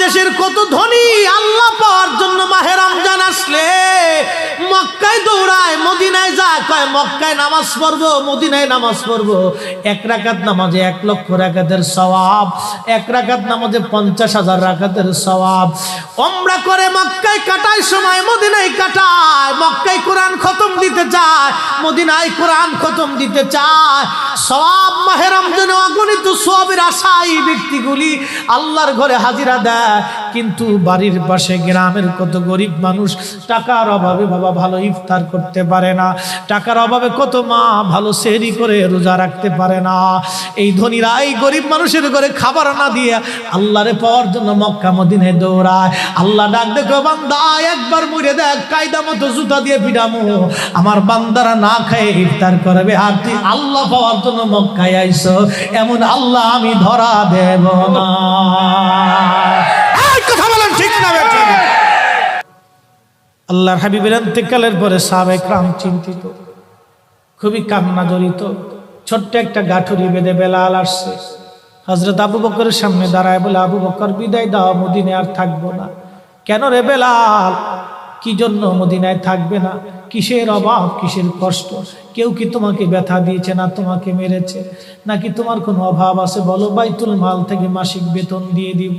দেশের কত ধনী আল্লাহ পাওয়ার জন্য মাহে রমজান আসলে মক্কায় দৌড়ায়, মদিনায় যায়, কয় মক্কায় নামাজ পড়বো, মদিনায় নামাজ পড়বো। 1 রাকাত নামাজে 1 লক্ষ রাকাতের সওয়াব, 1 রাকাত নামাজে 50,000 রাকাতের সওয়াব। উমরা করে মক্কায় কাটায় সময় মদিনায় কাটায়, মক্কায় কোরআন খতম দিতে চায়, মদিনায় কোরআন খতম দিতে চায়। সওয়াব মাহে রমজানে অগণিত সওয়াবের আশায় ব্যক্তিগুলি আল্লাহর ঘরে হাজিরা দেয়, কিন্তু বাড়ির পাশে গ্রামের কত গরিব মানুষ টাকার অভাবে বাবা ভালো ইফতার করতে পারে না, টাকার অভাবে কত মা ভালো সেহরি করে রোজা রাখতে পারে না। এই ধনীরা এই গরিব মানুষের ঘরে খাবার না দিয়ে আল্লাহরে পাওয়ার জন্য মক্কা মদিনায় দৌড়ায়। আল্লাহ ডাক দেখো বান্দা একবার মরে দেখ, কায়দা মতো জুতা দিয়ে পিটামো, আমার বান্দারা না খেয়ে ইফতার করবে, আর তুই আল্লাহ পাওয়ার জন্য মক্কায় আইছো, এমন আল্লাহ আমি ধরা দেব না। কথা বলেন ঠিক না বেঠিক? আল্লাহর হাবিবের ইন্তেকালের পরে সাহাবায়ে কেরাম চিন্তিত, খুবই কান্না জড়িত। ছোট্ট একটা গাঠুরি বেঁধে বেলাল আসছে, হযরত আবু বকরের সামনে দাঁড়ায় বলে, আবু বকর বিদায় দাও, মদিনায় আর থাকবো না। কেন রে বেলাল, কি জন্য মদিনায় থাকবে না? কিসের অভাব, কিসের কষ্ট? কেউ কি তোমাকে ব্যথা দিয়েছে, না তোমাকে মেরেছে, নাকি তোমার কোনো অভাব আছে? বলো, বাইতুল মাল থেকে মাসিক বেতন দিয়ে দিব।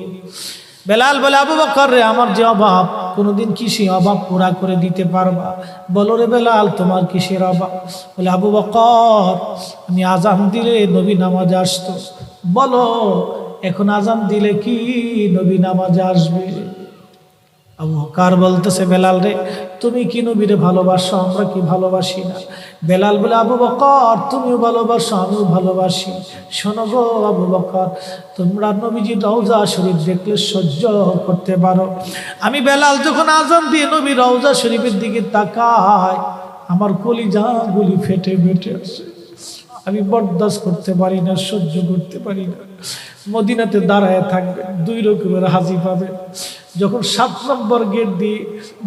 বেলাল বলে, আবু বকর রে, আমার যে অভাব, কোনোদিন কি সেই অভাব পুরা করে দিতে পারবা? বলো রে বেলাল, তোমার কিসের অভাব? বলে, আবু বকর, আমি আজান দিলে নবী নামাজে আসতো। বলো, এখন আজান দিলে কি নবী নামাজে আসবে? আবু বকর বলতেছে, বেলাল রে, তুমি কি নবীরে ভালোবাসো, আমরা কি ভালোবাসি না? বেলাল বলে, আবু বকর, তুমিও ভালোবাসো, আমিও ভালোবাসি। শোনো গো আবু বকর, তোমরা নবীজি রওজা শরীফ দেখলে সহ্য করতে পারো? আমি বেলাল যখন আজান দিয়ে নবী রওজা শরীফের দিকে তাকাই, আমার কলিজা গুলি ফেটে ফেটে আসে, আমি বরদাস্ত করতে পারি না, সহ্য করতে পারি না। মদিনাতে দাঁড়ায় থাকবে, 2 রকমের হাজি পাবে। যখন 7 নম্বর গেট দিয়ে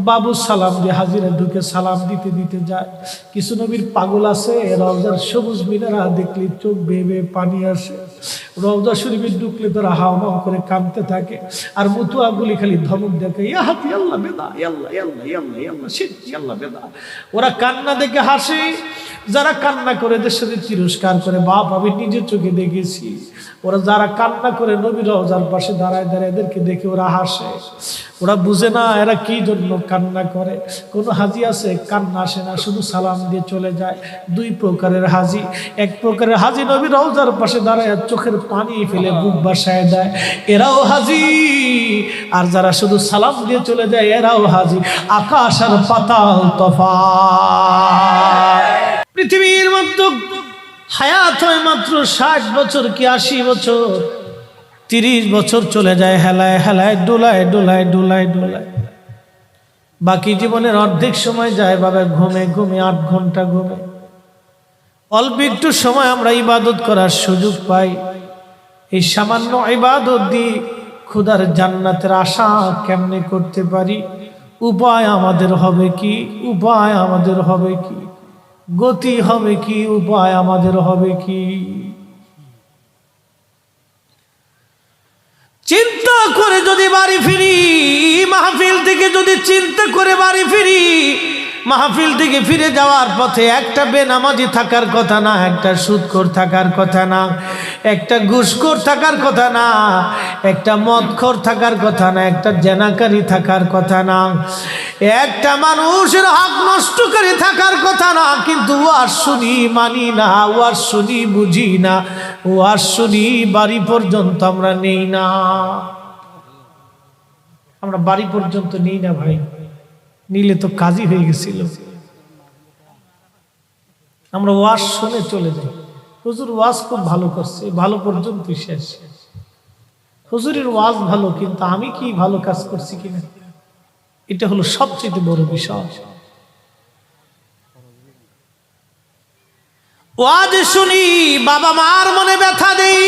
বাবু সালাম দিয়ে হাজিরা ঢুকে সালাম দিতে দিতে যায়, কিছু নবীর পাগল আছে, রওজার সবুজ মিনারা দেখলে চোখ বেয়ে বেয়ে পানি আসে, রওজা শরীফে ঢুকলে তারা হাওমাও করে কাঁদতে থাকে, আর মুতুয়াগুলি খালি ধমক দেখে, ইয়া হাতি আল্লাহ বেদা, আল্লাহ আল্লাহ আল্লাহ আল্লাহ শিরকি আল্লাহ বেদা। ওরা কান্না দেখে হাসে, যারা কান্না করে দেশের তিরস্কার করে। বাপ, আমি নিজের চোখে দেখেছি, ওরা যারা কান্না করে নবী রওজার পাশে দাঁড়ায় দাঁড়ায় এদেরকে দেখে ওরা হাসে। ওরা বুঝে না এরা কি জন্য কান্না করে। কোনো হাজি আছে কান্না আসে না, শুধু সালাম দিয়ে চলে যায়। 2 প্রকারের হাজি। 1 প্রকারের হাজি নবী রওজার পাশে দাঁড়ায় চোখের পানি ফেলে বুক বাসায় দেয়, এরাও হাজি। আর যারা শুধু সালাম দিয়ে চলে যায়, এরাও হাজি। আকাশ আর পাতাল তফাৎ। পৃথিবীর মধ্যে হায়াত হয় মাত্র 60 বছর কি 80 বছর, 30 বছর চলে যায় হেলায় হেলায়, ডোলায় ডোলায় ডোলায় ডোলায়। বাকি জীবনের অর্ধেক সময় যায় বাবা ঘুমে ঘুমে, 8 ঘন্টা ঘুমে। অল্প একটু সময় আমরা ইবাদত করার সুযোগ পাই। এই সামান্য ইবাদত দিয়ে খোদার জান্নাতের আশা কেমনে করতে পারি? উপায় আমাদের হবে কি? উপায় আমাদের হবে কি? গতি হবে কি? উপায় আমাদের হবে কি? চিন্তা করে যদি বাড়ি ফিরি, মাহফিল থেকে যদি চিন্তা করে বাড়ি ফিরি, মাহফিল থেকে ফিরে যাওয়ার পথে একটা বেনামাজি থাকার কথা না, একটা সুদখোর থাকার কথা না, একটা ঘুষখোর থাকার কথা না, একটা মদখোর থাকার কথা না, একটা জেনাকারী থাকার কথা না, একটা মানুষের হক নষ্টকারী থাকার কথা না। কিন্তু ওয়াজ শুনি মানি না, ওয়াজ শুনি বুঝি না, ওয়াজ শুনি বাড়ি পর্যন্ত আমরা নেই না। আমরা বাড়ি পর্যন্ত নেই না ভাই, নিলে তো কাজই হয়ে গেছিল। আমরা ওয়াজ শুনে চলে যাই, হুজুর ওয়াজ খুব ভালো করছে, ভালো পর্যন্ত শেষ। হুজুরের ওয়াজ ভালো, কিন্তু আমি কি ভালো কাজ করছি কিনা, এটা হলো সবচেয়ে বড় বিষয়। ওয়াজ শুনি বাবা মার মনে ব্যথা দেই,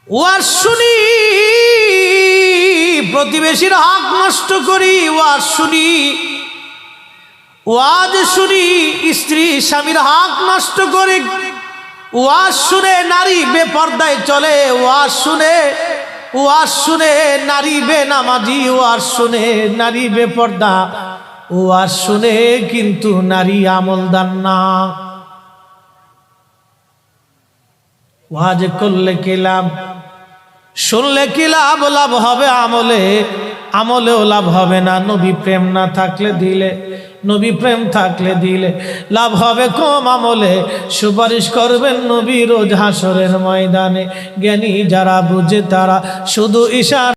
ওয়াজ শুনি প্রতিবেশীর হক নষ্ট করি, ওয়াজ শুনি, ওয়াজ শুনি স্ত্রী স্বামীর হক নষ্ট করি, ওয়াজ শুনে নারী বেপর্দায় চলে, ওয়াজ শুনে ওয়াজ শুনে নারী বেনামাজি, ওয়াজ শুনে নারী বেপর্দা, ওয়াজ শুনে কিন্তু নারী আমলদার না। ওয়াজ করলে কি লাভ, শুনলে কি লাভ? লাভ হবে আমলে, আমলেও লাভ হবে না। নবী প্রেম না থাকলে দিলে, নবী প্রেম থাকলে দিলে লাভ হবে কম, আমলে সুপারিশ করবেন নবী রোজ হাসরের ময়দানে। জ্ঞানী যারা বুঝে তারা শুধু ইশারা